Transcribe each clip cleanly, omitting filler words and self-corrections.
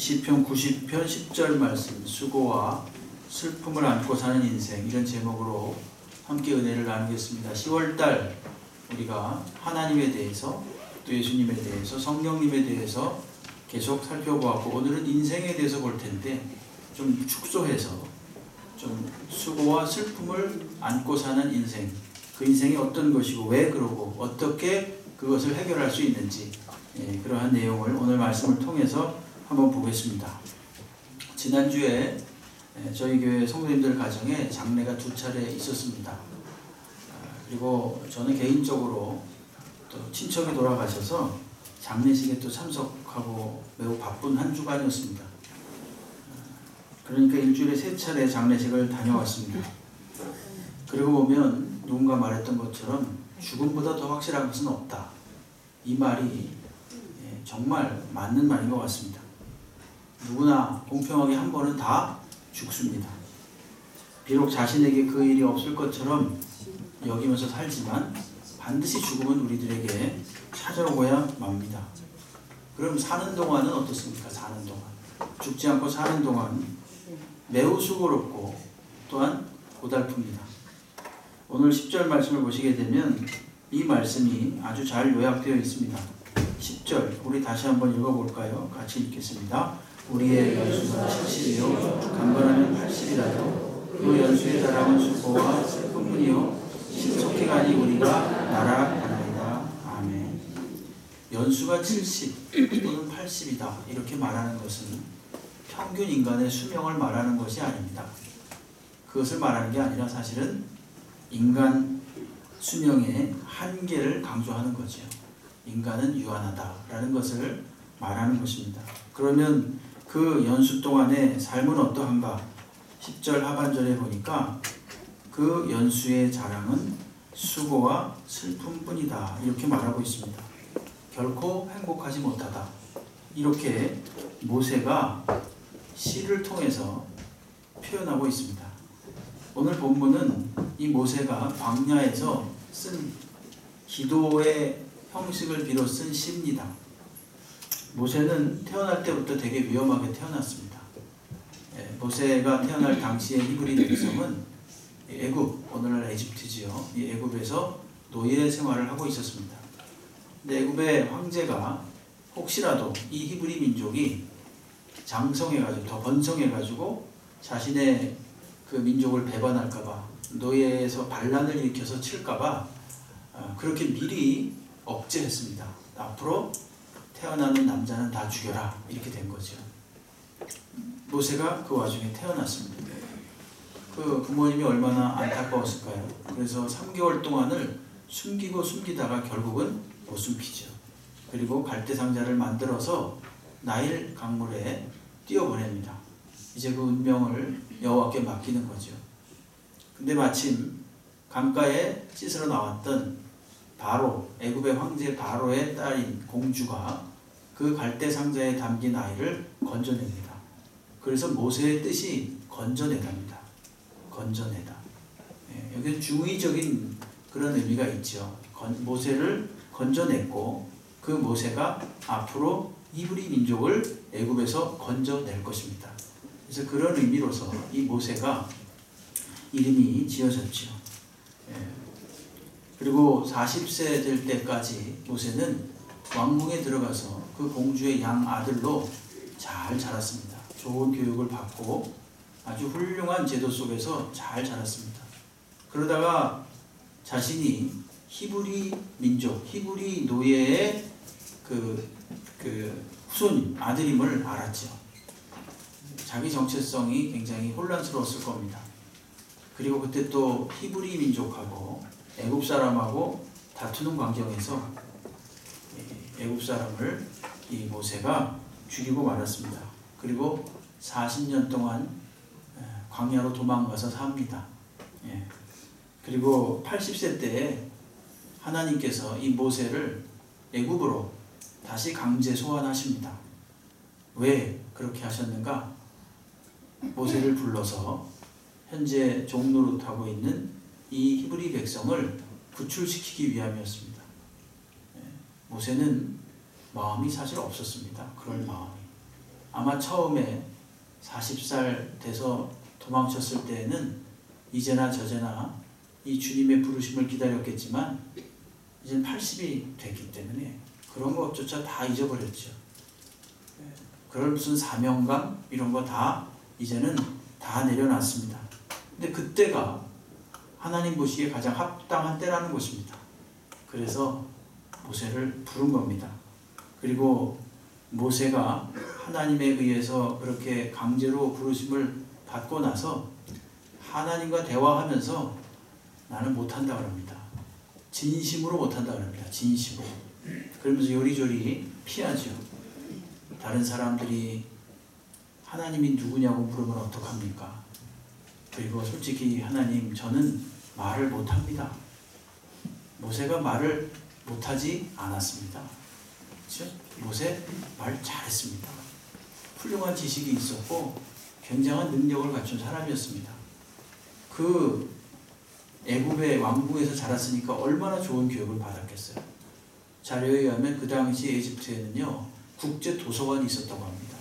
시편 90편 10절 말씀, 수고와 슬픔을 안고 사는 인생, 이런 제목으로 함께 은혜를 나누겠습니다. 10월달 우리가 하나님에 대해서, 또 예수님에 대해서, 성령님에 대해서 계속 살펴보았고, 오늘은 인생에 대해서 볼 텐데 좀 축소해서 좀 수고와 슬픔을 안고 사는 인생, 그 인생이 어떤 것이고 왜 그러고 어떻게 그것을 해결할 수 있는지, 그러한 내용을 오늘 말씀을 통해서 한번 보겠습니다. 지난주에 저희 교회 성도님들 가정에 장례가 2차례 있었습니다. 그리고 저는 개인적으로 또 친척이 돌아가셔서 장례식에 또 참석하고 매우 바쁜 한 주간이었습니다. 그러니까 일주일에 3차례 장례식을 다녀왔습니다. 그리고 보면 누군가 말했던 것처럼 죽음보다 더 확실한 것은 없다. 이 말이 정말 맞는 말인 것 같습니다. 누구나 공평하게 한 번은 다 죽습니다. 비록 자신에게 그 일이 없을 것처럼 여기면서 살지만 반드시 죽음은 우리들에게 찾아오고야 맙니다. 그럼 사는 동안은 어떻습니까? 사는 동안, 죽지 않고 사는 동안 매우 수고롭고 또한 고달픕니다. 오늘 10절 말씀을 보시게 되면 이 말씀이 아주 잘 요약되어 있습니다. 10절 우리 다시 한번 읽어볼까요? 같이 읽겠습니다. 우리의 연수가 70이요 강건하면 80이라도 그 연수에 달하는 수고와 슬픔뿐이요 신속히가니 우리가 날아가나이다. 아멘. 연수가 70 또는 80이다 이렇게 말하는 것은 평균 인간의 수명을 말하는 것이 아닙니다. 그것을 말하는 게 아니라 사실은 인간 수명의 한계를 강조하는 거죠. 인간은 유한하다라는 것을 말하는 것입니다. 그러면 그 연수 동안의 삶은 어떠한가? 10절 하반절에 보니까 그 연수의 자랑은 수고와 슬픔뿐이다 이렇게 말하고 있습니다. 결코 행복하지 못하다. 이렇게 모세가 시를 통해서 표현하고 있습니다. 오늘 본문은 이 모세가 광야에서 쓴 기도의 형식을 빌어 쓴 시입니다. 모세는 태어날 때부터 되게 위험하게 태어났습니다. 모세가 태어날 당시의 히브리 백성은 애굽, 오늘날 에집트지요. 이 애굽에서 노예 생활을 하고 있었습니다. 근데 애굽의 황제가 혹시라도 이 히브리 민족이 장성해가지고 더 번성해가지고 자신의 그 민족을 배반할까봐, 노예에서 반란을 일으켜서 칠까봐 그렇게 미리 억제했습니다. 앞으로 태어나는 남자는 다 죽여라 이렇게 된 거죠. 모세가 그 와중에 태어났습니다. 그 부모님이 얼마나 안타까웠을까요? 그래서 3개월 동안을 숨기다가 결국은 못 숨기죠. 그리고 갈대상자를 만들어서 나일 강물에 띄어보냅니다. 이제 그 운명을 여호와께 맡기는 거죠. 근데 마침 강가에 씻으러 나왔던 바로, 애굽의 황제 바로의 딸인 공주가 그 갈대상자에 담긴 아이를 건져냅니다. 그래서 모세의 뜻이 건져내답니다. 건져내다. 여기는 중의적인 그런 의미가 있죠. 모세를 건져냈고 그 모세가 앞으로 히브리 민족을 애굽에서 건져낼 것입니다. 그래서 그런 의미로서 이 모세가 이름이 지어졌죠. 그리고 40세 될 때까지 모세는 왕궁에 들어가서 그 공주의 양 아들로 잘 자랐습니다. 좋은 교육을 받고 아주 훌륭한 제도 속에서 잘 자랐습니다. 그러다가 자신이 히브리 민족, 히브리 노예의 그 후손 아들임을 알았죠. 자기 정체성이 굉장히 혼란스러웠을 겁니다. 그리고 그때 또 히브리 민족하고 애굽 사람하고 다투는 광경에서 애굽 사람을 이 모세가 죽이고 말았습니다. 그리고 40년 동안 광야로 도망가서 삽니다. 그리고 80세 때에 하나님께서 이 모세를 애굽으로 다시 강제 소환하십니다. 왜 그렇게 하셨는가? 모세를 불러서 현재 종노릇하고 있는 이 히브리 백성을 구출시키기 위함이었습니다. 모세는 마음이 사실 없었습니다. 그럴 마음이. 아마 처음에 40살 돼서 도망쳤을 때에는 이제나 저제나 이 주님의 부르심을 기다렸겠지만 이제 80이 됐기 때문에 그런 것조차 다 잊어버렸죠. 그럴 무슨 사명감 이런 거 다 이제는 다 내려놨습니다. 근데 그때가 하나님 보시기에 가장 합당한 때라는 것입니다. 그래서 모세를 부른 겁니다. 그리고 모세가 하나님에 의해서 그렇게 강제로 부르심을 받고 나서 하나님과 대화하면서 나는 못한다 그럽니다. 진심으로 못한다 그럽니다. 진심으로. 그러면서 요리조리 피하죠. 다른 사람들이 하나님이 누구냐고 물으면 어떡합니까? 그리고 솔직히 하나님, 저는 말을 못합니다. 모세가 말을 못하지 않았습니다. 그렇죠? 모세 말 잘했습니다. 훌륭한 지식이 있었고 굉장한 능력을 갖춘 사람이었습니다. 그 애굽의 왕궁에서 자랐으니까 얼마나 좋은 교육을 받았겠어요. 자료에 의하면 그 당시 이집트에는요 국제 도서관이 있었다고 합니다.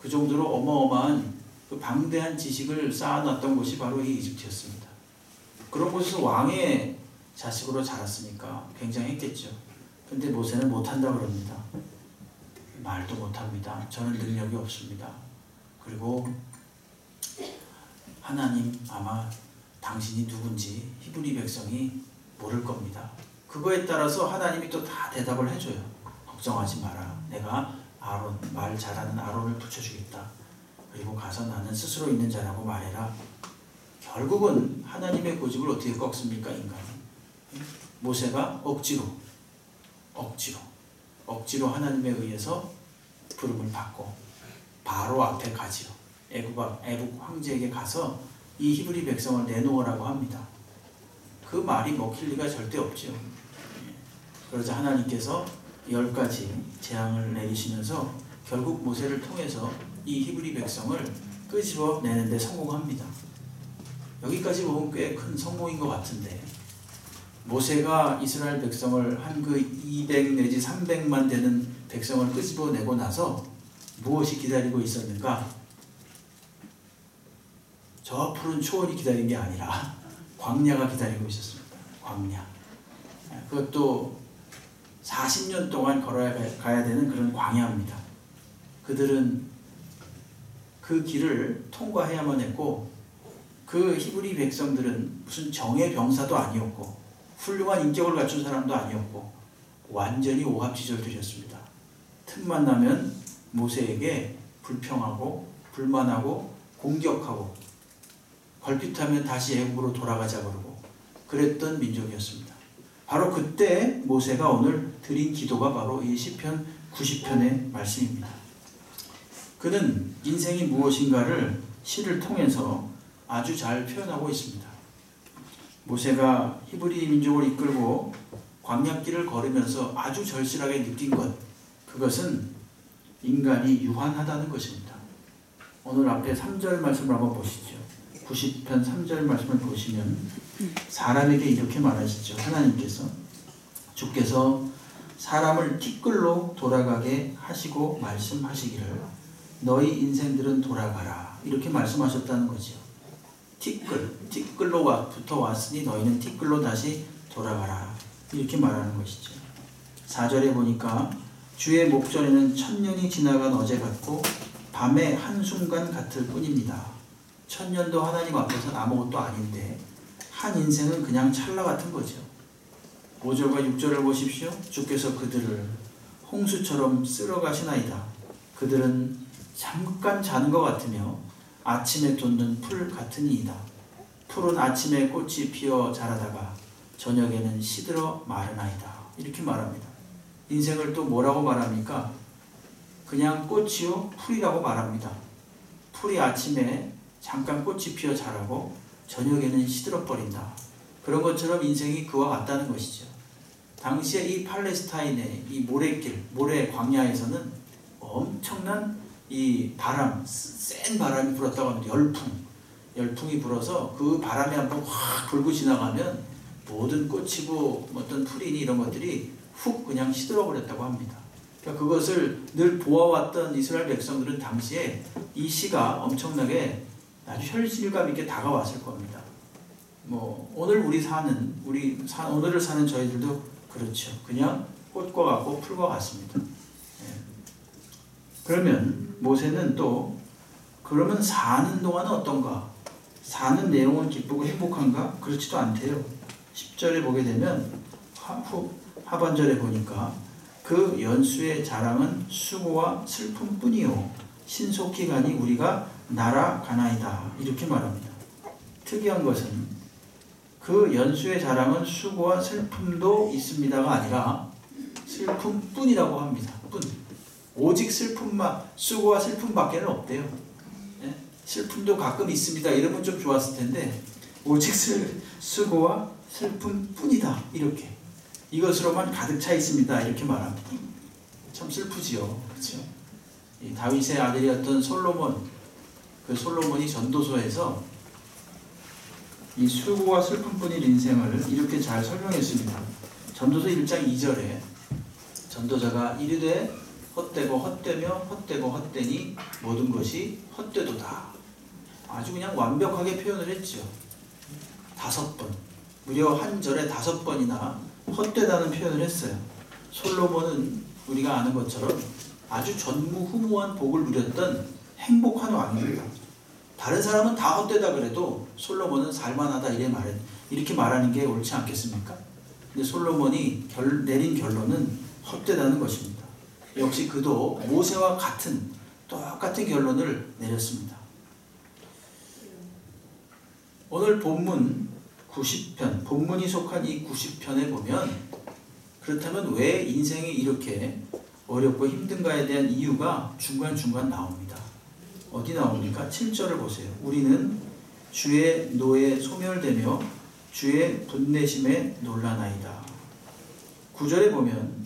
그 정도로 어마어마한 그 방대한 지식을 쌓아놨던 곳이 바로 이 이집트였습니다. 그런 곳에서 왕의 자식으로 자랐으니까 굉장했겠죠. 근데 모세는 못한다 그럽니다. 말도 못합니다. 저는 능력이 없습니다. 그리고 하나님, 아마 당신이 누군지 히브리 백성이 모를 겁니다. 그거에 따라서 하나님이 또 다 대답을 해줘요. 걱정하지 마라. 내가 아론, 말 잘하는 아론을 붙여주겠다. 그리고 가서 나는 스스로 있는 자라고 말해라. 결국은 하나님의 고집을 어떻게 꺾습니까, 인간이? 모세가 억지로 하나님에 의해서 부름을 받고 바로 앞에 가지요. 애굽 황제에게 가서 이 히브리 백성을 내놓으라고 합니다. 그 말이 먹힐 리가 절대 없죠. 그러자 하나님께서 10가지 재앙을 내리시면서 결국 모세를 통해서 이 히브리 백성을 끄집어내는 데 성공합니다. 여기까지 보면 꽤 큰 성공인 것 같은데, 모세가 이스라엘 백성을 한 그 200 내지 300만 되는 백성을 끄집어내고 나서 무엇이 기다리고 있었는가? 저 푸른 초원이 기다린 게 아니라 광야가 기다리고 있었습니다. 광야. 그것도 40년 동안 걸어가야 되는 그런 광야입니다. 그들은 그 길을 통과해야만 했고, 그 히브리 백성들은 무슨 정예 병사도 아니었고 훌륭한 인격을 갖춘 사람도 아니었고 완전히 오합지졸들이었습니다. 틈만 나면 모세에게 불평하고 불만하고 공격하고 걸핏하면 다시 애굽으로 돌아가자 그러고 그랬던 민족이었습니다. 바로 그때 모세가 오늘 드린 기도가 바로 이 시편 90편의 말씀입니다. 그는 인생이 무엇인가를 시를 통해서 아주 잘 표현하고 있습니다. 모세가 히브리 민족을 이끌고 광야길을 걸으면서 아주 절실하게 느낀 것, 그것은 인간이 유한하다는 것입니다. 오늘 앞에 3절 말씀을 한번 보시죠. 90편 3절 말씀을 보시면 사람에게 이렇게 말하시죠. 하나님께서, 주께서 사람을 티끌로 돌아가게 하시고 말씀하시기를 너희 인생들은 돌아가라, 이렇게 말씀하셨다는 거죠. 티끌로부터 왔으니 너희는 티끌로 다시 돌아가라, 이렇게 말하는 것이죠. 4절에 보니까 주의 목전에는 1000년이 지나간 어제 같고 밤의 한순간 같을 뿐입니다. 1000년도 하나님 앞에서는 아무것도 아닌데 한 인생은 그냥 찰나 같은 거죠. 5절과 6절을 보십시오. 주께서 그들을 홍수처럼 쓸어가시나이다. 그들은 잠깐 자는 것 같으며 아침에 돋는 풀 같으니이다. 풀은 아침에 꽃이 피어 자라다가 저녁에는 시들어 마르나이다. 이렇게 말합니다. 인생을 또 뭐라고 말합니까? 그냥 꽃이요 풀이라고 말합니다. 풀이 아침에 잠깐 꽃이 피어 자라고 저녁에는 시들어 버린다. 그런 것처럼 인생이 그와 같다는 것이죠. 당시에 이 팔레스타인의 이 모래 광야에서는 엄청난 이 바람, 센 바람이 불었다고 합니다. 열풍이 불어서 그 바람이 한번 확 불고 지나가면 모든 꽃이고 어떤 풀이니 이런 것들이 훅 그냥 시들어 버렸다고 합니다. 그러니까 그것을 늘 보아왔던 이스라엘 백성들은 당시에 이 시가 엄청나게 아주 현실감 있게 다가왔을 겁니다. 오늘 오늘을 사는 저희들도 그렇죠. 그냥 꽃과 같고 풀과 같습니다. 그러면 모세는 또 그러면 사는 동안은 어떤가? 사는 내용은 기쁘고 행복한가? 그렇지도 않대요. 10절에 보게 되면 하반절에 보니까 그 연수의 자랑은 수고와 슬픔뿐이요 신속히 가니 우리가 날아가나이다 이렇게 말합니다. 특이한 것은 그 연수의 자랑은 수고와 슬픔도 있습니다가 아니라 슬픔뿐이라고 합니다. 오직 수고와 슬픔밖에는 없대요. 슬픔도 가끔 있습니다. 이러면 좀 좋았을 텐데 오직 수고와 슬픔뿐이다 이렇게 이것으로만 가득 차 있습니다 이렇게 말합니다. 참 슬프지요. 그렇죠? 이 다윗의 아들이었던 솔로몬이 전도서에서 이 수고와 슬픔뿐인 인생을 이렇게 잘 설명했습니다. 전도서 1장 2절에 전도자가 이르되 헛되고 헛되며 헛되고 헛되니 모든 것이 헛되도다. 아주 그냥 완벽하게 표현을 했죠. 5번, 무려 한 절에 5번이나 헛되다는 표현을 했어요. 솔로몬은 우리가 아는 것처럼 아주 전무후무한 복을 누렸던 행복한 왕입니다. 다른 사람은 다 헛되다 그래도 솔로몬은 살만하다 이렇게 말하는 게 옳지 않겠습니까? 근데 솔로몬이 내린 결론은 헛되다는 것입니다. 역시 그도 모세와 똑같은 결론을 내렸습니다. 오늘 본문 90편, 본문이 속한 이 90편에 보면 그렇다면 왜 인생이 이렇게 어렵고 힘든가에 대한 이유가 중간중간 나옵니다. 어디 나옵니까? 7절을 보세요. 우리는 주의 노에 소멸되며 주의 분내심에 놀라나이다. 9절에 보면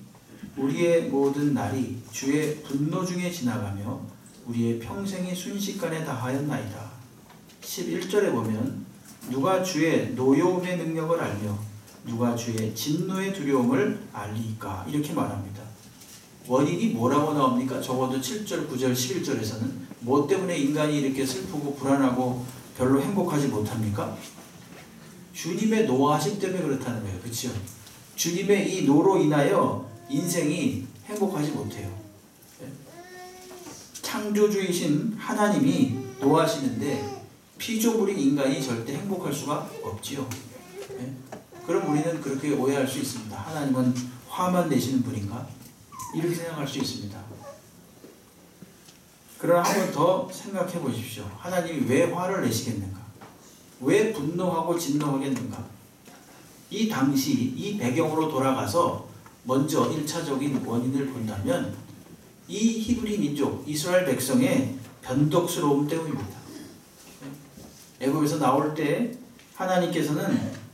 우리의 모든 날이 주의 분노 중에 지나가며 우리의 평생이 순식간에 다하였나이다. 11절에 보면 누가 주의 노여움의 능력을 알며 누가 주의 진노의 두려움을 알리까 이렇게 말합니다. 원인이 뭐라고 나옵니까? 적어도 7절, 9절, 11절에서는 뭐 때문에 인간이 이렇게 슬프고 불안하고 별로 행복하지 못합니까? 주님의 노하심 때문에 그렇다는 거예요. 그렇죠? 주님의 이 노로 인하여 인생이 행복하지 못해요. 창조주이신 하나님이 노하시는데 피조물인 인간이 절대 행복할 수가 없지요. 그럼 우리는 그렇게 오해할 수 있습니다. 하나님은 화만 내시는 분인가? 이렇게 생각할 수 있습니다. 그러나 한 번 더 생각해 보십시오. 하나님이 왜 화를 내시겠는가? 왜 분노하고 진노하겠는가? 이 당시 이 배경으로 돌아가서 먼저 1차적인 원인을 본다면 이 히브리 민족 이스라엘 백성의 변덕스러움 때문입니다. 애굽에서 나올 때 하나님께서는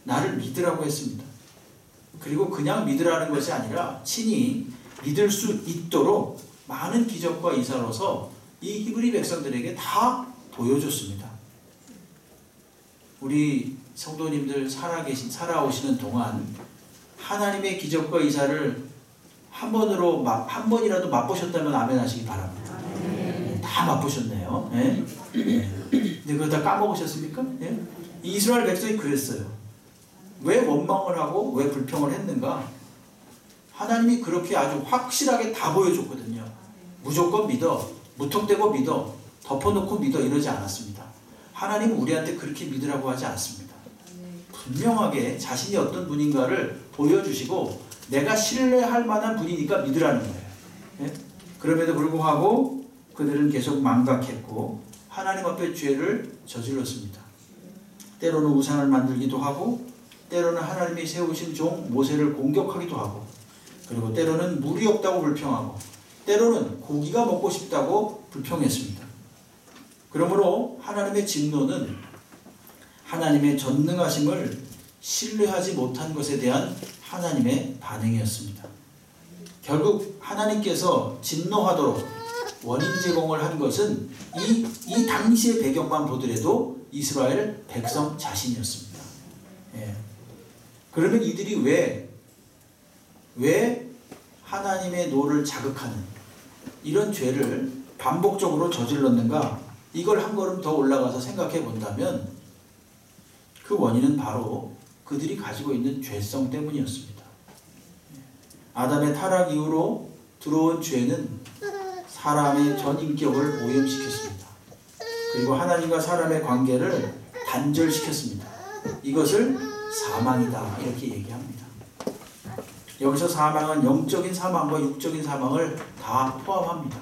나를 믿으라고 했습니다. 그리고 그냥 믿으라는 것이 아니라 친히 믿을 수 있도록 많은 기적과 이사로서 이 히브리 백성들에게 다 보여줬습니다. 우리 성도님들 살아오시는 동안 하나님의 기적과 이사를 한 번이라도 맛보셨다면 아멘 하시기 바랍니다. 다 맛보셨네요. 네. 근데 그거 다 까먹으셨습니까? 네? 이스라엘 백성이 그랬어요. 왜 원망을 하고 왜 불평을 했는가? 하나님이 그렇게 아주 확실하게 다 보여줬거든요. 무조건 믿어, 무턱대고 믿어, 덮어놓고 믿어 이러지 않았습니다. 하나님은 우리한테 그렇게 믿으라고 하지 않습니다. 분명하게 자신이 어떤 분인가를 보여주시고 내가 신뢰할 만한 분이니까 믿으라는 거예요. 네? 그럼에도 불구하고 그들은 계속 망각했고 하나님 앞에 죄를 저질렀습니다. 때로는 우상을 만들기도 하고 때로는 하나님이 세우신 종 모세를 공격하기도 하고 그리고 때로는 물이 없다고 불평하고 때로는 고기가 먹고 싶다고 불평했습니다. 그러므로 하나님의 진노는 하나님의 전능하심을 신뢰하지 못한 것에 대한 하나님의 반응이었습니다. 결국 하나님께서 진노하도록 원인 제공을 한 것은 이 당시의 배경만 보더라도 이스라엘 백성 자신이었습니다. 예. 그러면 이들이 왜 하나님의 노를 자극하는 이런 죄를 반복적으로 저질렀는가, 이걸 한 걸음 더 올라가서 생각해 본다면 그 원인은 바로 그들이 가지고 있는 죄성 때문이었습니다. 아담의 타락 이후로 들어온 죄는 사람의 전인격을 오염시켰습니다. 그리고 하나님과 사람의 관계를 단절시켰습니다. 이것을 사망이다 이렇게 얘기합니다. 여기서 사망은 영적인 사망과 육적인 사망을 다 포함합니다.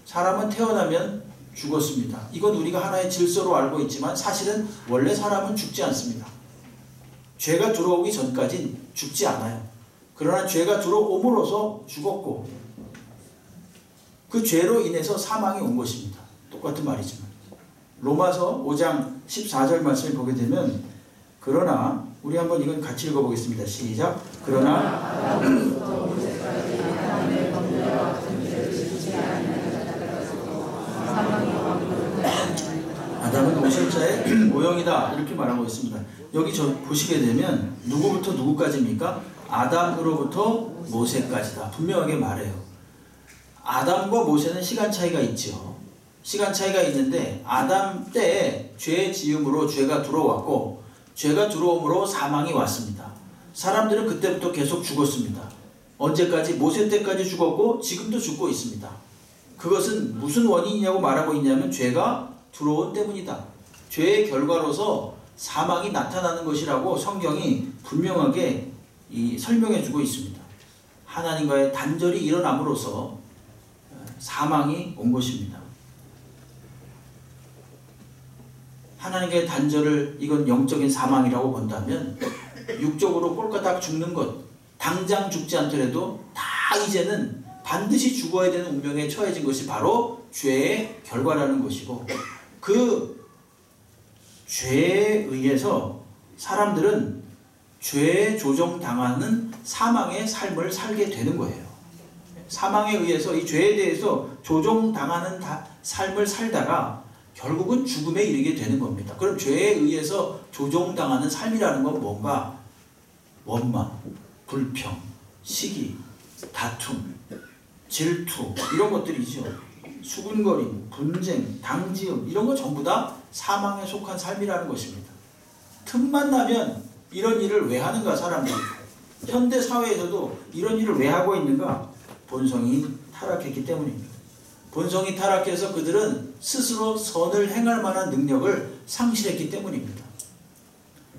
사람은 태어나면 죽었습니다. 이건 우리가 하나의 질서로 알고 있지만 사실은 원래 사람은 죽지 않습니다. 죄가 들어오기 전까진 죽지 않아요. 그러나 죄가 들어옴으로써 죽었고 그 죄로 인해서 사망이 온 것입니다. 똑같은 말이지만 로마서 5장 14절 말씀을 보게 되면 그러나 우리 한번 이건 같이 읽어보겠습니다. 시작. 그러나 아담은 오실자의 모형이다 이렇게 말하고 있습니다. 여기 보시게 되면 누구부터 누구까지입니까? 아담으로부터 모세까지다 분명하게 말해요. 아담과 모세는 시간 차이가 있죠. 시간 차이가 있는데 아담 때에 죄 지음으로 죄가 들어왔고 죄가 들어옴으로 사망이 왔습니다. 사람들은 그때부터 계속 죽었습니다. 언제까지? 모세 때까지 죽었고 지금도 죽고 있습니다. 그것은 무슨 원인이냐고 말하고 있냐면 죄가 들어온 때문이다. 죄의 결과로서 사망이 나타나는 것이라고 성경이 분명하게 설명해 주고 있습니다. 하나님과의 단절이 일어남으로써 사망이 온 것입니다. 하나님과의 단절을 이건 영적인 사망이라고 본다면 육적으로 꼴까닥 죽는 것, 당장 죽지 않더라도 다 이제는 반드시 죽어야 되는 운명에 처해진 것이 바로 죄의 결과라는 것이고 그 죄에 의해서 사람들은 죄에 조종당하는 사망의 삶을 살게 되는 거예요. 사망에 의해서 이 죄에 대해서 조종당하는 삶을 살다가 결국은 죽음에 이르게 되는 겁니다. 그럼 죄에 의해서 조종당하는 삶이라는 건 뭔가? 원망, 불평, 시기, 다툼, 질투 이런 것들이죠. 수군거림, 분쟁, 당지음 이런 거 전부 다 사망에 속한 삶이라는 것입니다. 틈만 나면 이런 일을 왜 하는가 사람들이. 현대 사회에서도 이런 일을 왜 하고 있는가? 본성이 타락했기 때문입니다. 본성이 타락해서 그들은 스스로 선을 행할 만한 능력을 상실했기 때문입니다.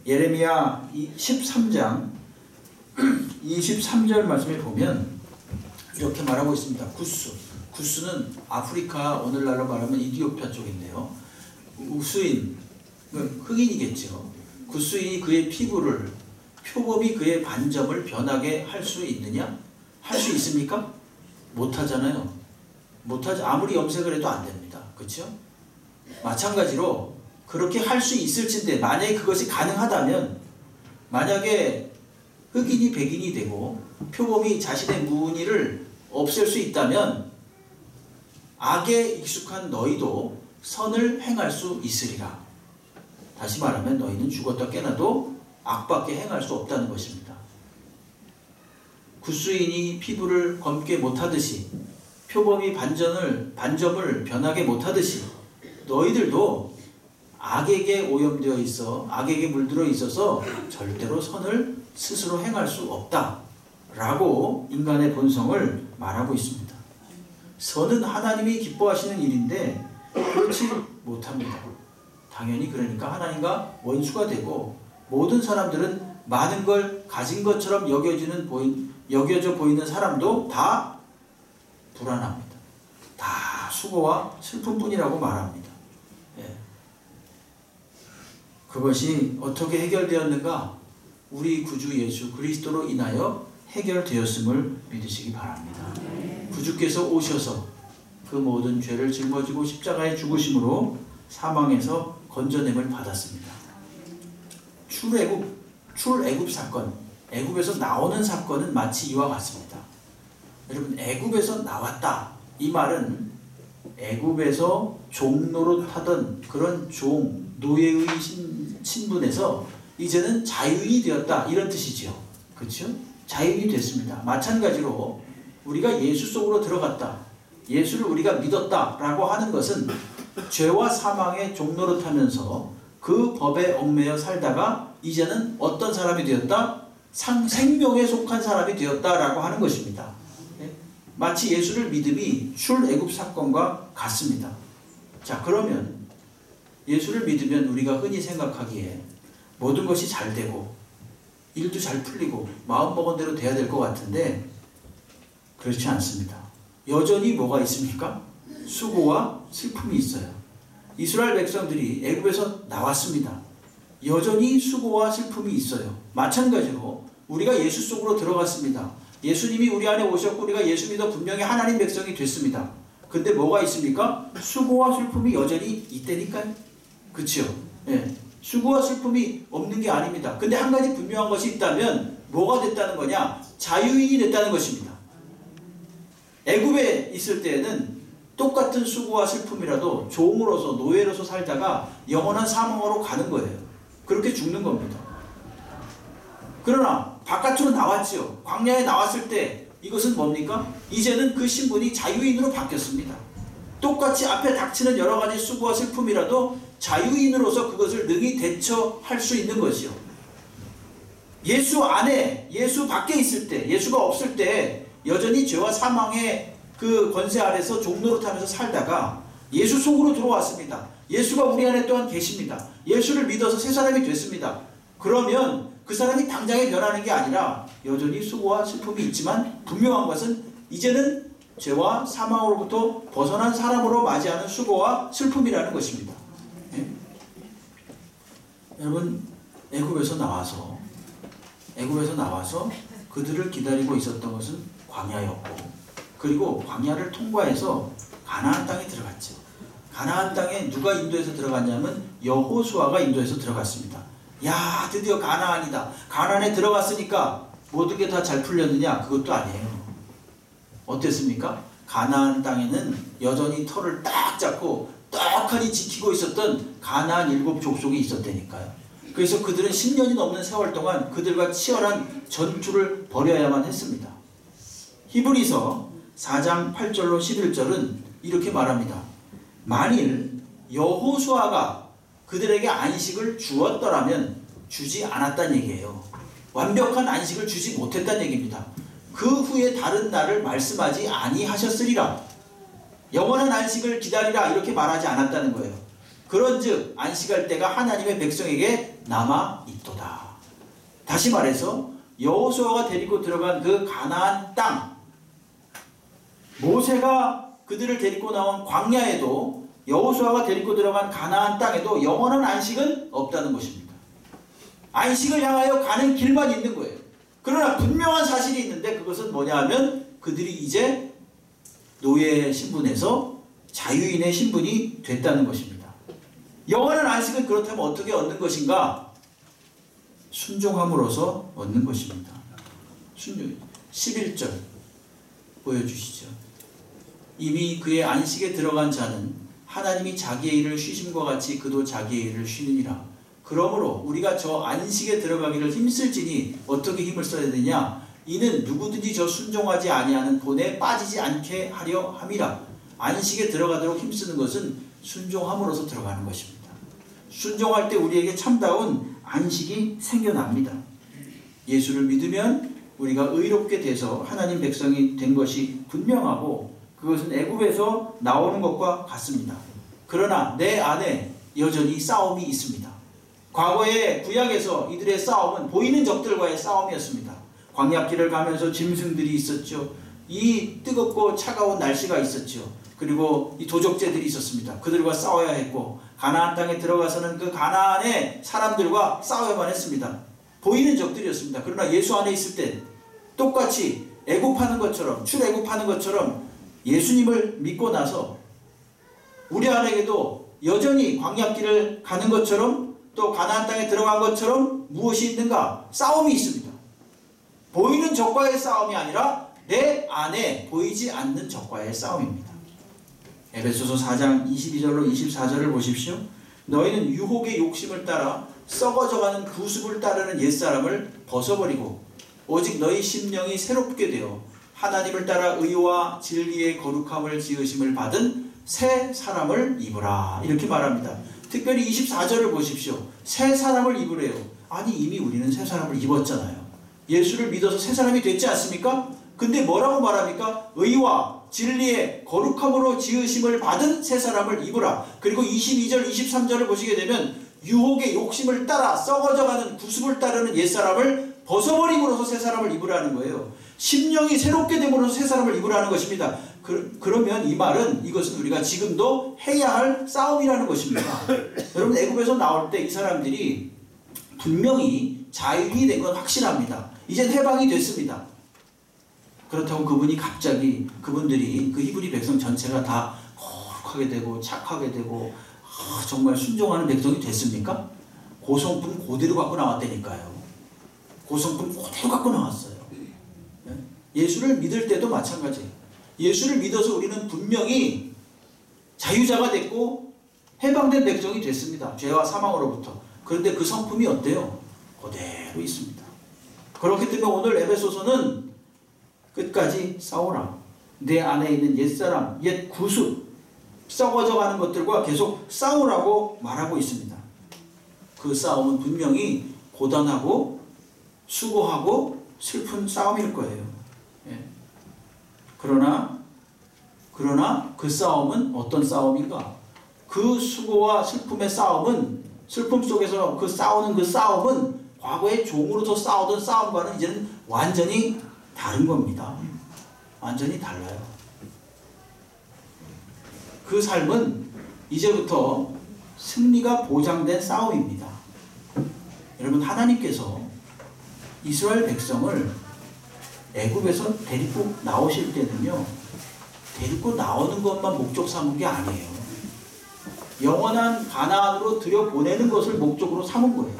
예레미야 13장 23절 말씀에 보면 이렇게 말하고 있습니다. 구스는 아프리카 오늘날로 말하면 이디오피아 쪽인데요. 우스인, 흑인이겠죠. 구스인이 그의 피부를 표범이 그의 반점을 변하게 할 수 있느냐? 할 수 있습니까? 못하잖아요. 못하죠. 아무리 염색을 해도 안 됩니다. 그렇죠? 마찬가지로 그렇게 할 수 있을진데 만약에 그것이 가능하다면 만약에 흑인이 백인이 되고 표범이 자신의 무늬를 없앨 수 있다면 악에 익숙한 너희도 선을 행할 수 있으리라. 다시 말하면 너희는 죽었다 깨나도 악밖에 행할 수 없다는 것입니다. 구스인이 피부를 검게 못하듯이 표범이 반점을 변하게 못하듯이 너희들도 악에게 오염되어 있어 악에게 물들어 있어서 절대로 선을 스스로 행할 수 없다 라고 인간의 본성을 말하고 있습니다. 선은 하나님이 기뻐하시는 일인데 그렇지 못합니다. 당연히 그러니까 하나님과 원수가 되고 모든 사람들은 많은 걸 가진 것처럼 여겨져 보이는 사람도 다 불안합니다. 다 수고와 슬픔뿐이라고 말합니다. 예. 그것이 어떻게 해결되었는가? 우리 구주 예수 그리스도로 인하여 해결되었음을 믿으시기 바랍니다. 구주께서 오셔서 그 모든 죄를 짊어지고 십자가에 죽으심으로 사망에서 건져냄을 받았습니다. 출애굽 사건, 애굽에서 나오는 사건은 마치 이와 같습니다. 여러분, 애굽에서 나왔다. 이 말은 애굽에서 종노릇하던 그런 노예의 신분에서 이제는 자유인이 되었다. 이런 뜻이죠. 그렇죠? 자유인이 됐습니다. 마찬가지로 우리가 예수 속으로 들어갔다, 예수를 우리가 믿었다라고 하는 것은 죄와 사망의 종노릇하면서 그 법에 얽매여 살다가 이제는 어떤 사람이 되었다? 생명에 속한 사람이 되었다라고 하는 것입니다. 마치 예수를 믿음이 출애굽 사건과 같습니다. 자, 그러면 예수를 믿으면 우리가 흔히 생각하기에 모든 것이 잘 되고 일도 잘 풀리고 마음먹은 대로 돼야 될 것 같은데 그렇지 않습니다. 여전히 뭐가 있습니까? 수고와 슬픔이 있어요. 이스라엘 백성들이 애굽에서 나왔습니다. 여전히 수고와 슬픔이 있어요. 마찬가지로 우리가 예수 속으로 들어갔습니다. 예수님이 우리 안에 오셨고 우리가 예수 믿어 분명히 하나님 백성이 됐습니다. 근데 뭐가 있습니까? 수고와 슬픔이 여전히 있다니까요. 그렇죠? 예. 수고와 슬픔이 없는 게 아닙니다. 근데 한 가지 분명한 것이 있다면 뭐가 됐다는 거냐? 자유인이 됐다는 것입니다. 애굽에 있을 때에는 똑같은 수고와 슬픔이라도 종으로서 노예로서 살다가 영원한 사망으로 가는 거예요. 그렇게 죽는 겁니다. 그러나 바깥으로 나왔죠. 광야에 나왔을 때 이것은 뭡니까? 이제는 그 신분이 자유인으로 바뀌었습니다. 똑같이 앞에 닥치는 여러 가지 수고와 슬픔이라도 자유인으로서 그것을 능히 대처할 수 있는 것이요. 예수 안에, 예수 밖에 있을 때, 예수가 없을 때 여전히 죄와 사망의 그 권세 아래서 종노릇하면서 살다가 예수 속으로 들어왔습니다. 예수가 우리 안에 또한 계십니다. 예수를 믿어서 새 사람이 됐습니다. 그러면 그 사람이 당장에 변하는 게 아니라 여전히 수고와 슬픔이 있지만 분명한 것은 이제는 죄와 사망으로부터 벗어난 사람으로 맞이하는 수고와 슬픔이라는 것입니다. 네? 여러분, 애굽에서 나와서 그들을 기다리고 있었던 것은 광야였고, 그리고 광야를 통과해서 가나안 땅에 들어갔죠. 가나안 땅에 누가 인도해서 들어갔냐면 여호수아가 인도해서 들어갔습니다. 야, 드디어 가나안이다. 가나안에 들어갔으니까 모든 게 다 잘 풀렸느냐? 그것도 아니에요. 어땠습니까? 가나안 땅에는 여전히 털을 딱 잡고 떡하니 지키고 있었던 가나안 7 족속이 있었다니까요. 그래서 그들은 10년이 넘는 세월 동안 그들과 치열한 전투를 벌여야만 했습니다. 히브리서 4장 8절로 11절은 이렇게 말합니다. 만일 여호수아가 그들에게 안식을 주었더라면 주지 않았다는 얘기예요. 완벽한 안식을 주지 못했다는 얘기입니다. 그 후에 다른 날을 말씀하지 아니하셨으리라. 영원한 안식을 기다리라 이렇게 말하지 않았다는 거예요. 그런즉 안식할 때가 하나님의 백성에게 남아있도다. 다시 말해서 여호수아가 데리고 들어간 그 가나안 땅, 모세가 그들을 데리고 나온 광야에도, 여호수아가 데리고 들어간 가나안 땅에도 영원한 안식은 없다는 것입니다. 안식을 향하여 가는 길만 있는 거예요. 그러나 분명한 사실이 있는데 그것은 뭐냐 하면 그들이 이제 노예의 신분에서 자유인의 신분이 됐다는 것입니다. 영원한 안식은 그렇다면 어떻게 얻는 것인가? 순종함으로써 얻는 것입니다. 순종. 11절 보여주시죠. 이미 그의 안식에 들어간 자는 하나님이 자기의 일을 쉬심과 같이 그도 자기의 일을 쉬느니라. 그러므로 우리가 저 안식에 들어가기를 힘쓸지니 어떻게 힘을 써야 되냐? 이는 누구든지 저 순종하지 아니하는 본에 빠지지 않게 하려 함이라. 안식에 들어가도록 힘쓰는 것은 순종함으로써 들어가는 것입니다. 순종할 때 우리에게 참다운 안식이 생겨납니다. 예수를 믿으면 우리가 의롭게 돼서 하나님 백성이 된 것이 분명하고 그것은 애굽에서 나오는 것과 같습니다. 그러나 내 안에 여전히 싸움이 있습니다. 과거의 구약에서 이들의 싸움은 보이는 적들과의 싸움이었습니다. 광야길을 가면서 짐승들이 있었죠. 이 뜨겁고 차가운 날씨가 있었죠. 그리고 이 도적제들이 있었습니다. 그들과 싸워야 했고 가나안 땅에 들어가서는 그 가나안의 사람들과 싸워야만 했습니다. 보이는 적들이었습니다. 그러나 예수 안에 있을 때 똑같이 애굽하는 것처럼, 출애굽하는 것처럼 예수님을 믿고 나서 우리 안에게도 여전히 광야길을 가는 것처럼 또 가나안 땅에 들어간 것처럼 무엇이 있는가? 싸움이 있습니다. 보이는 적과의 싸움이 아니라 내 안에 보이지 않는 적과의 싸움입니다. 에베소서 4장 22절로 24절을 보십시오. 너희는 유혹의 욕심을 따라 썩어져가는 구습을 따르는 옛사람을 벗어버리고 오직 너희 심령이 새롭게 되어 하나님을 따라 의와 진리의 거룩함을 지으심을 받은 새 사람을 입으라. 이렇게 말합니다. 특별히 24절을 보십시오. 새 사람을 입으래요. 아니 이미 우리는 새 사람을 입었잖아요. 예수를 믿어서 새 사람이 됐지 않습니까? 근데 뭐라고 말합니까? 의와 진리의 거룩함으로 지으심을 받은 새 사람을 입으라. 그리고 22절 23절을 보시게 되면 유혹의 욕심을 따라 썩어져가는 구습을 따르는 옛사람을 벗어버림으로써 새 사람을 입으라는 거예요. 심령이 새롭게 됨으로써 새 사람을 입으라는 것입니다. 그러면 이 말은 이것은 우리가 지금도 해야 할 싸움이라는 것입니다. 여러분 애굽에서 나올 때 이 사람들이 분명히 자유인이 된 건 확실합니다. 이젠 해방이 됐습니다. 그렇다고 그분들이 그 히브리 백성 전체가 다 거룩하게 되고 착하게 되고 정말 순종하는 백성이 됐습니까? 고성품 그대로 갖고 나왔다니까요. 고성품 그대로 갖고 나왔어요. 예수를 믿을 때도 마찬가지예요. 예수를 믿어서 우리는 분명히 자유자가 됐고 해방된 백성이 됐습니다. 죄와 사망으로부터. 그런데 그 성품이 어때요? 그대로 있습니다. 그렇기 때문에 오늘 에베소서는 끝까지 싸우라. 내 안에 있는 옛사람, 옛 구습, 썩어져가는 것들과 계속 싸우라고 말하고 있습니다. 그 싸움은 분명히 고단하고 수고하고 슬픈 싸움일 거예요. 그러나 그 싸움은 어떤 싸움인가? 그 수고와 슬픔의 싸움은, 슬픔 속에서 싸우는 그 싸움은 과거에 종으로서 싸우던 싸움과는 이제는 완전히 다른 겁니다. 완전히 달라요. 그 삶은 이제부터 승리가 보장된 싸움입니다. 여러분 하나님께서 이스라엘 백성을 애굽에서 데리고 나오실 때는요, 데리고 나오는 것만 목적 삼은 게 아니에요. 영원한 가나안으로 들여보내는 것을 목적으로 삼은 거예요.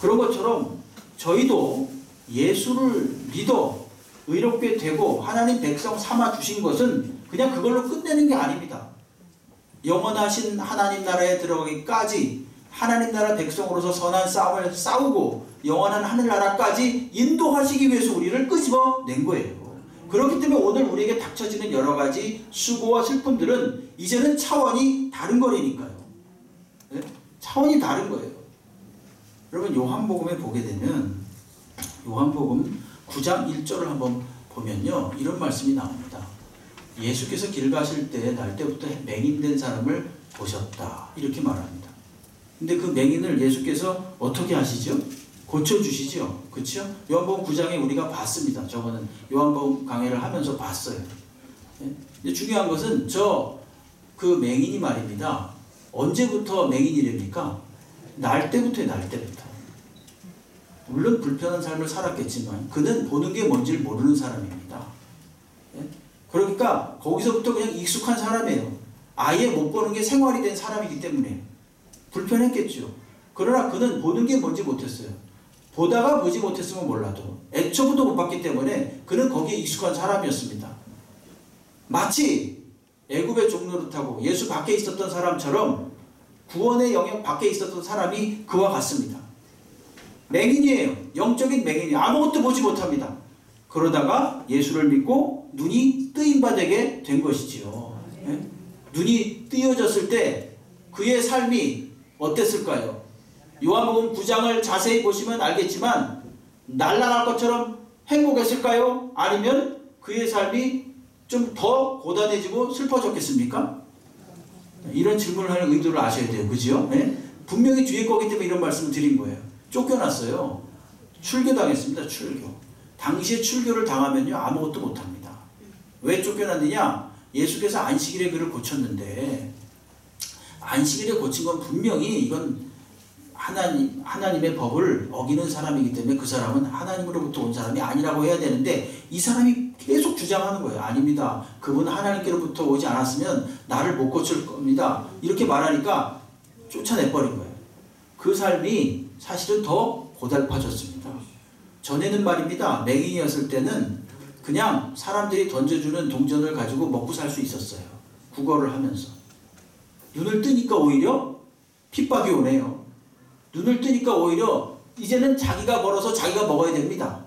그런 것처럼 저희도 예수를 믿어 의롭게 되고 하나님 백성 삼아 주신 것은 그냥 그걸로 끝내는 게 아닙니다. 영원하신 하나님 나라에 들어가기까지 하나님 나라 백성으로서 선한 싸움을 싸우고 영원한 하늘나라까지 인도하시기 위해서 우리를 끄집어낸 거예요. 그렇기 때문에 오늘 우리에게 닥쳐지는 여러 가지 수고와 슬픔들은 이제는 차원이 다른 거라니까요. 네? 차원이 다른 거예요. 여러분 요한복음에 보게 되면 요한복음 9장 1절을 한번 보면요, 이런 말씀이 나옵니다. 예수께서 길 가실 때 날 때부터 맹인된 사람을 보셨다. 이렇게 말합니다. 근데 그 맹인을 예수께서 어떻게 하시죠? 고쳐주시죠. 그렇죠? 요한복음 9장에 우리가 봤습니다. 저거는 요한복음 강해를 하면서 봤어요. 근데 중요한 것은 그 맹인이 말입니다. 언제부터 맹인이랍니까? 날 때부터예요. 날 때부터. 물론 불편한 삶을 살았겠지만 그는 보는 게 뭔지를 모르는 사람입니다. 그러니까 거기서부터 그냥 익숙한 사람이에요. 아예 못 보는 게 생활이 된 사람이기 때문에 불편했겠죠. 그러나 그는 보는 게 뭔지 못했어요. 보다가 보지 못했으면 몰라도 애초부터 못 봤기 때문에 그는 거기에 익숙한 사람이었습니다. 마치 애굽의 종노릇하고 예수 밖에 있었던 사람처럼 구원의 영역 밖에 있었던 사람이 그와 같습니다. 맹인이에요. 영적인 맹인이에요. 아무것도 보지 못합니다. 그러다가 예수를 믿고 눈이 뜨인 바 되게 된 것이지요. 네? 눈이 띄어졌을 때 그의 삶이 어땠을까요? 요한복음 9장을 자세히 보시면 알겠지만 날아갈 것처럼 행복했을까요? 아니면 그의 삶이 좀 더 고단해지고 슬퍼졌겠습니까? 이런 질문을 하는 의도를 아셔야 돼요. 그죠? 네? 분명히 뒤에 거기 때문에 이런 말씀을 드린 거예요. 쫓겨났어요. 출교당했습니다. 출교. 당시에 출교를 당하면요 아무것도 못합니다. 왜 쫓겨났느냐? 예수께서 안식일에 그를 고쳤는데 안식일에 고친 건 분명히 이건 하나님의 법을 어기는 사람이기 때문에 그 사람은 하나님으로부터 온 사람이 아니라고 해야 되는데 이 사람이 계속 주장하는 거예요. 아닙니다. 그분은 하나님께로부터 오지 않았으면 나를 못 고칠 겁니다. 이렇게 말하니까 쫓아내버린 거예요. 그 삶이 사실은 더 고달파졌습니다. 전에는 말입니다. 맹인이었을 때는 그냥 사람들이 던져주는 동전을 가지고 먹고 살 수 있었어요. 국어를 하면서. 눈을 뜨니까 오히려 핍박이 오네요. 눈을 뜨니까 오히려 이제는 자기가 벌어서 자기가 먹어야 됩니다.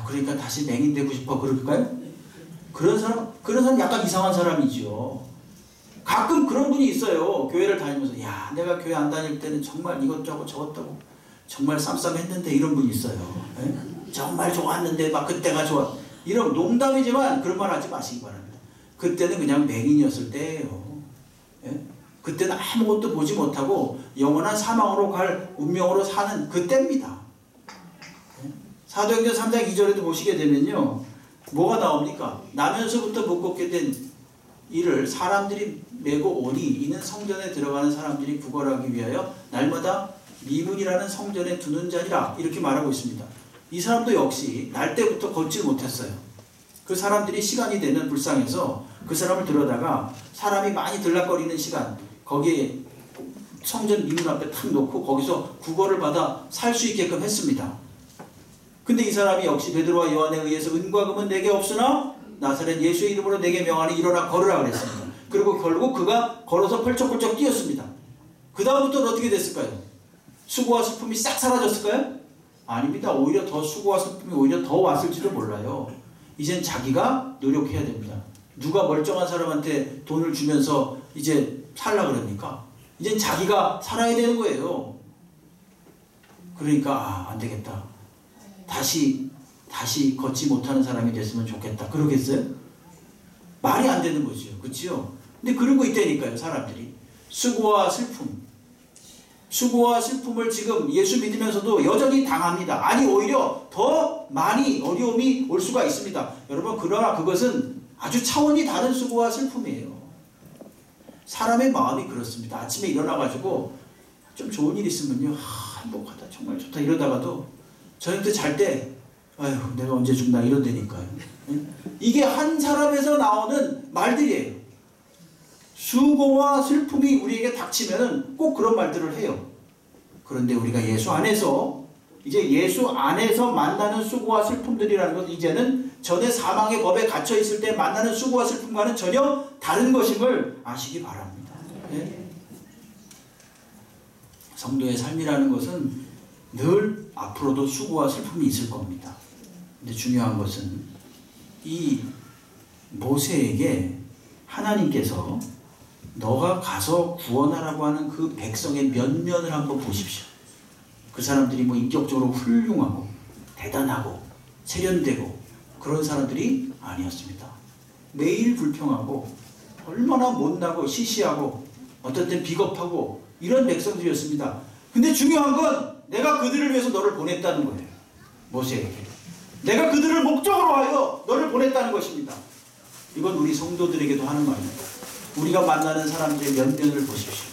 그러니까 다시 맹인 되고 싶어 그럴까요? 그런 사람 약간 이상한 사람이죠. 가끔 그런 분이 있어요. 교회를 다니면서 야, 내가 교회 안 다닐 때는 정말 이것저것 저것저것 정말 쌈쌈했는데 이런 분이 있어요. 예? 정말 좋았는데 막 그때가 좋아. 이런 농담이지만 그런 말 하지 마시기 바랍니다. 그때는 그냥 맹인이었을 때예요. 예? 그때는 아무것도 보지 못하고 영원한 사망으로 갈 운명으로 사는 그때입니다. 예? 사도행전 3장 2절에도 보시게 되면요. 뭐가 나옵니까? 나면서부터 못 걷게 된 이를 사람들이 메고 오니 이는 성전에 들어가는 사람들이 구걸하기 위하여 날마다 미문이라는 성전에 두는 자니라 이렇게 말하고 있습니다. 이 사람도 역시 날 때부터 걷지 못했어요. 그 사람들이 시간이 되면 불쌍해서 그 사람을 들여다가 사람이 많이 들락거리는 시간 거기에 성전 미문 앞에 탁 놓고 거기서 구걸을 받아 살 수 있게끔 했습니다. 근데 이 사람이 역시 베드로와 요한에 의해서 은과 금은 내게 없으나 나사렛 예수의 이름으로 내게 명하니 일어나 걸으라 그랬습니다. 그리고 결국 그가 걸어서 펄쩍펄쩍 뛰었습니다. 그 다음부터는 어떻게 됐을까요? 수고와 슬픔이 싹 사라졌을까요? 아닙니다. 오히려 더 수고와 슬픔이 오히려 더 왔을지도 몰라요. 이젠 자기가 노력해야 됩니다. 누가 멀쩡한 사람한테 돈을 주면서 이제 살라 그럽니까? 이젠 자기가 살아야 되는 거예요. 그러니까 안 되겠다. 다시 걷지 못하는 사람이 됐으면 좋겠다. 그러겠어요? 말이 안 되는 거죠. 그렇죠? 근데 그러고 있다니까요. 사람들이. 수고와 슬픔을 지금 예수 믿으면서도 여전히 당합니다. 아니 오히려 더 많이 어려움이 올 수가 있습니다. 여러분 그러나 그것은 아주 차원이 다른 수고와 슬픔이에요. 사람의 마음이 그렇습니다. 아침에 일어나가지고 좀 좋은 일 있으면요. 행복하다. 정말 좋다. 이러다가도 저녁 때 잘 때 아휴 내가 언제 죽나 이런다니까요. 이게 한 사람에서 나오는 말들이에요. 수고와 슬픔이 우리에게 닥치면은 꼭 그런 말들을 해요. 그런데 우리가 예수 안에서 이제 예수 안에서 만나는 수고와 슬픔들이라는 것 이제는 전에 사망의 법에 갇혀 있을 때 만나는 수고와 슬픔과는 전혀 다른 것임을 아시기 바랍니다. 네? 성도의 삶이라는 것은 늘 앞으로도 수고와 슬픔이 있을 겁니다. 근데 중요한 것은 이 모세에게 하나님께서 너가 가서 구원하라고 하는 그 백성의 면면을 한번 보십시오. 그 사람들이 뭐 인격적으로 훌륭하고 대단하고 세련되고 그런 사람들이 아니었습니다. 매일 불평하고 얼마나 못나고 시시하고 어떤 땐 비겁하고 이런 백성들이었습니다. 근데 중요한 건 내가 그들을 위해서 너를 보냈다는 거예요. 모세에게. 내가 그들을 목적으로 하여 너를 보냈다는 것입니다. 이건 우리 성도들에게도 하는 말입니다. 우리가 만나는 사람들의 면면을 보십시오.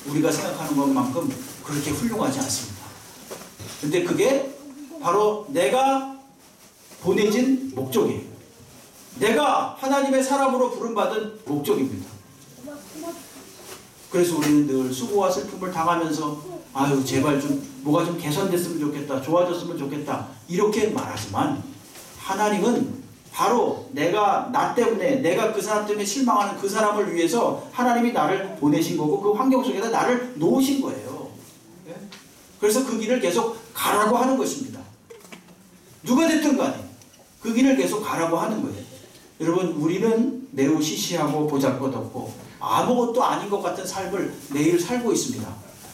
우리가 생각하는 것만큼 그렇게 훌륭하지 않습니다. 근데 그게 바로 내가 보내진 목적이에요. 내가 하나님의 사람으로 부름받은 목적입니다. 그래서 우리는 늘 수고와 슬픔을 당하면서 아유 제발 좀 뭐가 좀 개선됐으면 좋겠다. 좋아졌으면 좋겠다. 이렇게 말하지만 하나님은 바로 나 때문에 내가 그 사람 때문에 실망하는 그 사람을 위해서 하나님이 나를 보내신 거고 그 환경 속에다 나를 놓으신 거예요. 그래서 그 길을 계속 가라고 하는 것입니다. 누가 됐든 간에 그 길을 계속 가라고 하는 거예요. 여러분 우리는 매우 시시하고 보잘것없고 아무것도 아닌 것 같은 삶을 매일 살고 있습니다.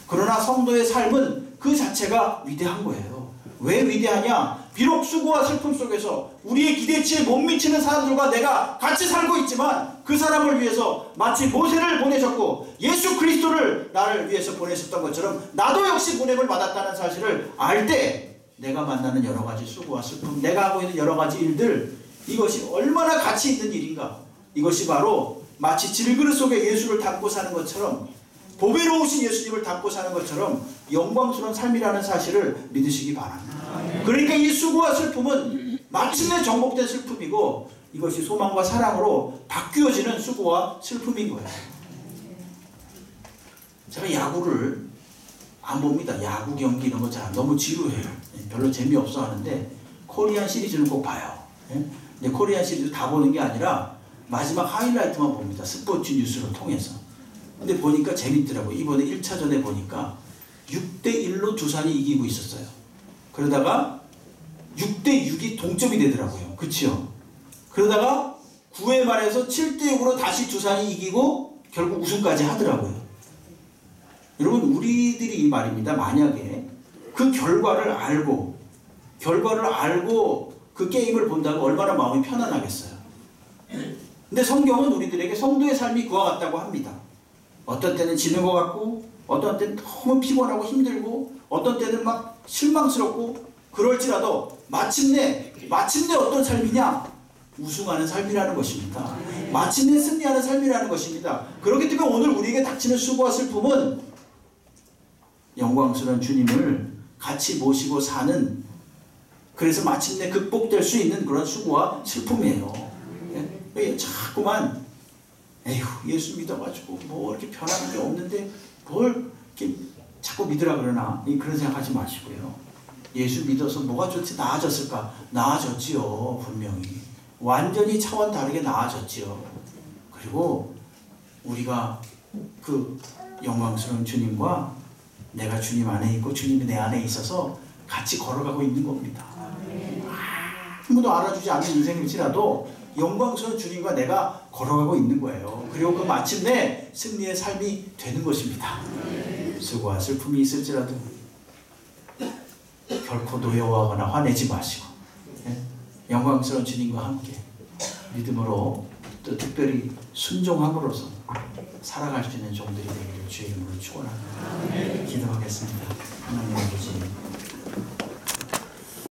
그러나 성도의 삶은 그 자체가 위대한 거예요. 왜 위대하냐? 비록 수고와 슬픔 속에서 우리의 기대치에 못 미치는 사람들과 내가 같이 살고 있지만 그 사람을 위해서 마치 모세를 보내셨고 예수 그리스도를 나를 위해서 보내셨던 것처럼 나도 역시 보냄을 받았다는 사실을 알 때 내가 만나는 여러 가지 수고와 슬픔, 내가 하고 있는 여러 가지 일들 이것이 얼마나 가치 있는 일인가. 이것이 바로 마치 질그릇 속에 예수를 담고 사는 것처럼 보배로우신 예수님을 담고 사는 것처럼 영광스러운 삶이라는 사실을 믿으시기 바랍니다. 그러니까 이 수고와 슬픔은 마침내 정복된 슬픔이고 이것이 소망과 사랑으로 바뀌어지는 수고와 슬픔인 거예요. 제가 야구를 안 봅니다. 야구 경기 이런 거 잘 너무 지루해요. 별로 재미없어 하는데 코리안 시리즈는 꼭 봐요. 근데 코리안 시리즈 다 보는 게 아니라 마지막 하이라이트만 봅니다. 스포츠 뉴스를 통해서. 근데 보니까 재밌더라고요. 이번에 1차전에 보니까 6대1로 두산이 이기고 있었어요. 그러다가 6대 6이 동점이 되더라고요. 그치요? 그러다가 9회 말에서 7대 6으로 다시 두산이 이기고 결국 우승까지 하더라고요. 여러분, 우리들이 말입니다. 만약에 그 결과를 알고 그 게임을 본다면 얼마나 마음이 편안하겠어요. 근데 성경은 우리들에게 성도의 삶이 그와 같다고 합니다. 어떤 때는 지는 것 같고, 어떤 때는 너무 피곤하고 힘들고, 어떤 때는 막 실망스럽고, 그럴지라도 마침내 어떤 삶이냐? 우승하는 삶이라는 것입니다. 마침내 승리하는 삶이라는 것입니다. 그렇기 때문에 오늘 우리에게 닥치는 수고와 슬픔은 영광스러운 주님을 같이 모시고 사는, 그래서 마침내 극복될 수 있는 그런 수고와 슬픔이에요. 자꾸만 에휴, 예수 믿어가지고 뭐 이렇게 변하는 게 없는데 뭘 이렇게 자꾸 믿으라 그러나, 그런 생각하지 마시고요. 예수 믿어서 뭐가 좋지? 나아졌을까? 나아졌지요. 분명히 완전히 차원 다르게 나아졌지요. 그리고 우리가 그 영광스러운 주님과 내가 주님 안에 있고 주님이 내 안에 있어서 같이 걸어가고 있는 겁니다. 아무도 알아주지 않는 인생일지라도 영광스러운 주님과 내가 걸어가고 있는 거예요. 그리고 그 마침내 승리의 삶이 되는 것입니다. 수고와 슬픔이 있을지라도 결코 노여워하거나 화내지 마시고, 영광스러운 주님과 함께 믿음으로 또 특별히 순종함으로써 살아갈 수 있는 종들이 되기를 주의 이름으로 축원합니다. 기도하겠습니다. 하나님 아버지,